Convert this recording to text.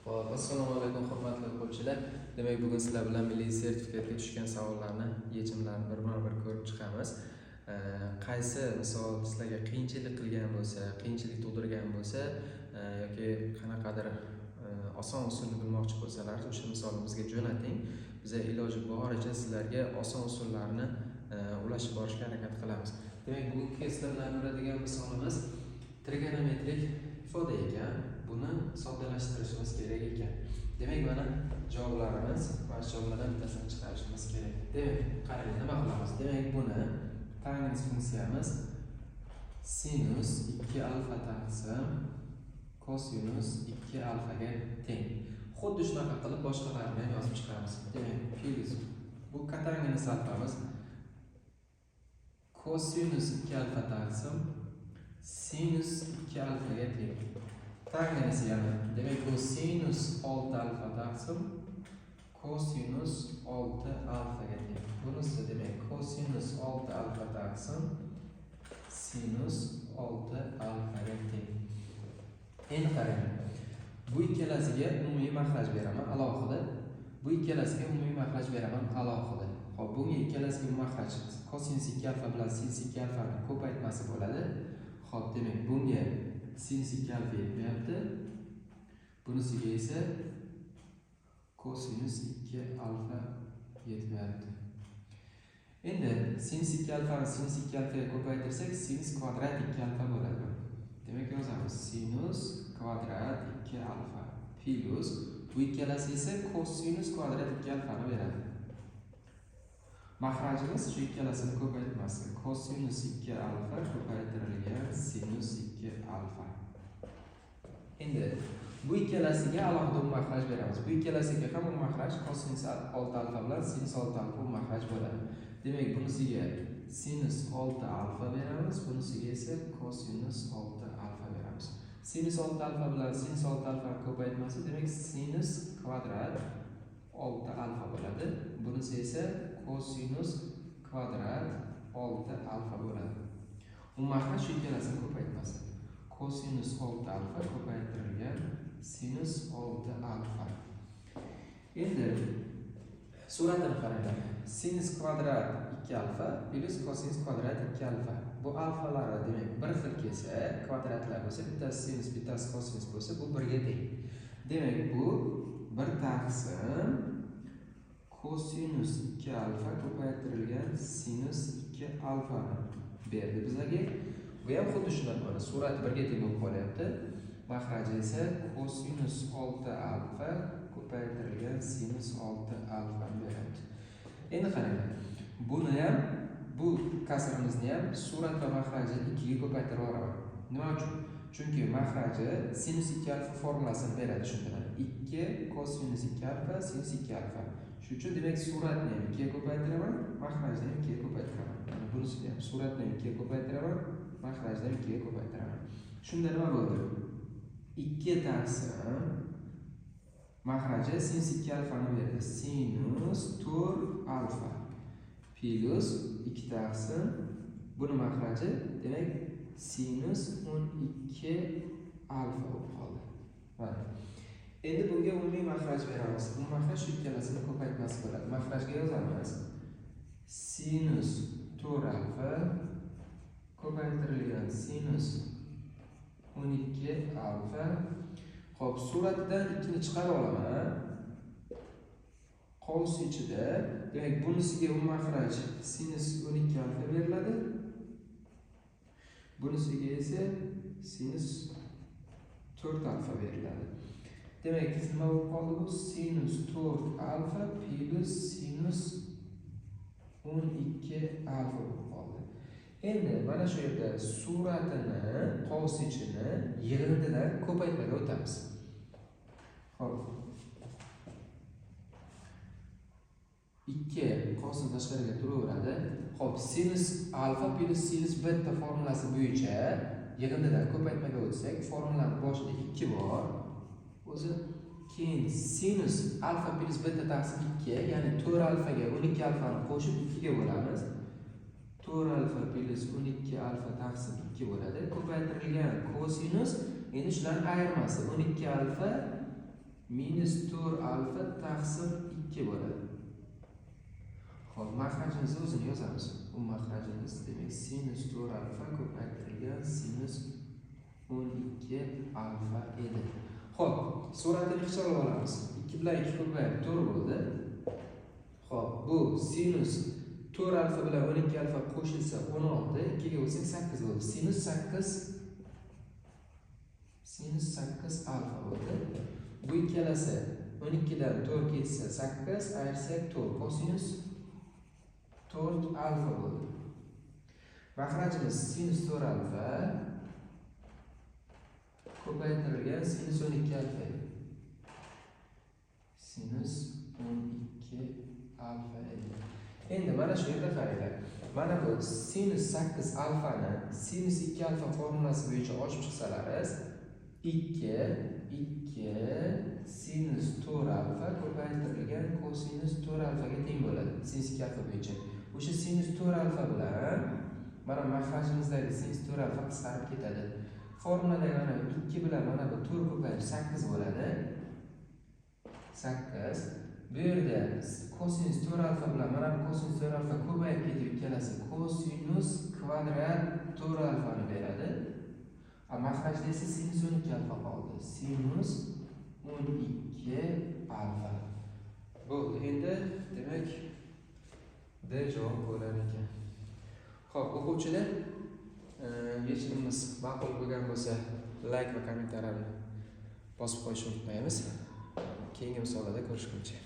Hop, assalomu alaykum hurmatli o'quvchilar. Demak, bugun sizlar bilan milliy sertifikatga tushgan savollarni yechimlarini birma-bir ko'rib chiqamiz. Qaysi misol sizlarga qiyinchilik qilgan bo'lsa, qiyinchilik tug'dirgan bo'lsa, yoki qanaqadir oson usulni bilmoqchi bo'lsalar, o'sha misolni bizga jo'nating. Biz iloji boricha sizlarga oson usullarni ulashib borishga harakat qilamiz. Demak, bugungi sizlar bilan ko'radigan misolimiz trigonometrik ifoda ekan. Buni soddalashtirishimiz kerak ekan. Demak, mana javoblarimiz, mana shu javoblardan bittasini chiqarishimiz kerak. Demak, qarang, nima qilamiz? Demak, buni tangens funksiyamiz sinus 2 alfa taqsim kosinus 2 alfaga teng. Xuddi shunaqa qilib boshqalarini ham yozib chiqamiz. Demak, plus bu katangens alfamiz kosinus 2 alfa taqsim sinus 2 alfaga teng. Tangens yana, demak bu sinus 6 alfa taqsim kosinus 6 alfaga teng. Bunisi demak kosinus 6 alfa taqsim sinus 6 alfaga teng. Endi qarang. Bu ikkalasiga umumiy makhraj beraman alohida. Bu ikkalasiga umumiy makhraj beraman alohida. Xo'p, bunga ikkalasiga makhraj kosinus 2 alfa bilan sinus 2 alfa ni ko'paytmasi bo'ladi. Xo'p, demak bunga sinus 2 alfa yetmayapti. Bunisiga esa kosinus 2 alfa yetmayapti. Endi sinus 2 alfa ni sinus 2 alfa ga ko'paytirsak, sinus kvadrat 2 alfa bo'ladi. Demak, yozamiz sinus kvadrat 2 alfa plus bu ikkalasi esa kosinus kvadrat 2 alfa ni beradi. Makhrajimiz shu ikkalasini ko'paytmasi. Kosinus 2 alfa ko'paytirilgan sinus 2 alfa. Endi bu ikkalasiga alohida makhraj beramiz. Bu ikkalasiga ham makhraj kosinus 6 alfa bilan sinus 6 alfa makhraj bo'ladi. Demak, bunisiga sinus 6 alfa beramiz, bunisiga esa kosinus 6 alfa beramiz. Sinus 6 alfa bilan sinus 6 alfa ko'paytmasi, demak sinus kvadrat 6 alfa bo'ladi. Bunisi esa kosinus kvadrat 6 alfa bo'ladi. Bu makhraj shu ikkalasini ko'paytmasi. Kosinus 6 alfa ko'paytirilgan sinus 6 alfa. Endi suratini qaranglar. Sinus kvadrat 2 alfa plus kosinus kvadrat 2 alfa. Bu alfalar demak bir xil kelsa, kvadratlar bo'lsa, bittasi sinus, bittasi kosinus bo'lsa, bu 1 ga teng. Demak, bu 1 taqsim kosinus 2 alfa ko'paytirilgan sinus 2 alfa berdi bizlarga. Bu ham xuddi shunaqa mana surat 1 ga teng bo'lib qolyapti. Makhraji esa kosinus 6 alfa ko'paytirilgan sinus 6 alfa beradi. Endi qarang. Buni ham bu kasrimizni ham surat va makhrajni 2 ga ko'paytirib yuboraman. Nima uchun? Chunki makhraji sinus 2 alfa formulasini beradi shunda. 2 kosinus 2 alfa sinus 2 alfa. Shuning uchun demak suratni ham 2 ga ko'paytiraman, makhrajni ham 2 ga ko'paytiraman. Mana bunisini ham suratni ham 2 ga ko'paytiraman, makhrajni ham 2 ga ko'paytiraman. Shunda nima bo'ldi? 2 taqsim makhraji sinus 2 alfa ni berdi. Sinus 4 alfa plus 2 taqsim buni makhraji demak sinus 12 alfa bo'lib qoldi. Mana. Endi bunga umumiy makhraj beramiz. Bu makhraj shu ikkalasini ko'paytmasi bo'ladi. Makhrajga yozamiz. Sinus 4 alfa ko'paytirilgan sinus 12 alfa. Xo'p, suratidan 2 ni chiqarib olaman. Qolsi ichida, demak, bunisiga makhraj sinus 12 alfa beriladi. Bunisiga esa sinus 4 alfa beriladi. Demak, nima bo'lib qoldi bu? Sinus 4 alfa plus sinus 12 alfa bo'lib qoldi. Endi mana shu yerda suratini, qovus ichini yig'indidan ko'paytmaga o'tamiz. Xo'p. 2 qovusni tashqariga turaveradi. Xo'p, sinus alfa plus sinus beta formulasi bo'yicha yig'indidan ko'paytmaga o'tsak, formulaning boshida 2 bor. O'zi keyin sinus alfa plus beta taqsim 2, ya'ni 4 alfaga 12 alfani qo'shib 2 ga bo'lamiz. 4 alfa plus 12 alfa taqsim 2 bo'ladi. Ko'paytirilgan kosinus, endi shularning ayirmasi 12 alfa minus 4 alfa taqsim 2 bo'ladi. Xo'p, mahrajimizni o'zini yozamiz. Bu mahrajimiz demak sinus 4 alfa ko'paytirilgan sinus 12 alfa edi. Xo'p, suratini hisoblab olamiz. 2 bilan 2 ko'payib 4 bo'ldi. Xo'p, bu sinus 4 alfa bilan 12 alfa qo'shilsa 16, 2 ga bo'lsak 8 bo'ldi. Sinus 8 alfa bo'ldi. Bu ikkalasi 12 dan 4 ketsa 8, ayirsak 4. Kosinus 4 alfa bo'ldi. Mahrajimiz sinus 4 alfa ko'paytirilgan sinus 12 alfa. Sinus 12 alfa edi. Endi mana shu yerda qaranglar. Mana bu sinus 8 alfani sinus 2 alfa formulasi bo'yicha ochib chiqsalaringiz 2 sinus 4 alfa ko'paytirilgan kosinus 4 alfaga teng bo'ladi. Sinus 2 alfa bo'yicha. O'sha sinus 4 alfa bilan mana mahrajimizdagi sinus 4 alfa qisqarib ketadi. Formuladagi mana 2 bilan mana bu 4 ko'payib 8 bo'ladi. 8. Bu yerda kosinus 4 alfa bilan mana bu kosinus 4 alfa ko'payib ketib ikkalasi kosinus kvadrat 4 alfani beradi. Mahrajda esa sinus 12 alfa qoldi. Sinus 12 alfa. Bo'ldi. Endi demak D javob bo'lar ekan. Xo'p, o'quvchilar, yechimimiz ma'qul bo'lgan bo'lsa, like va kommentariyani bosib qo'yishni unutmaymiz. Keyingi misollarda ko'rishguncha.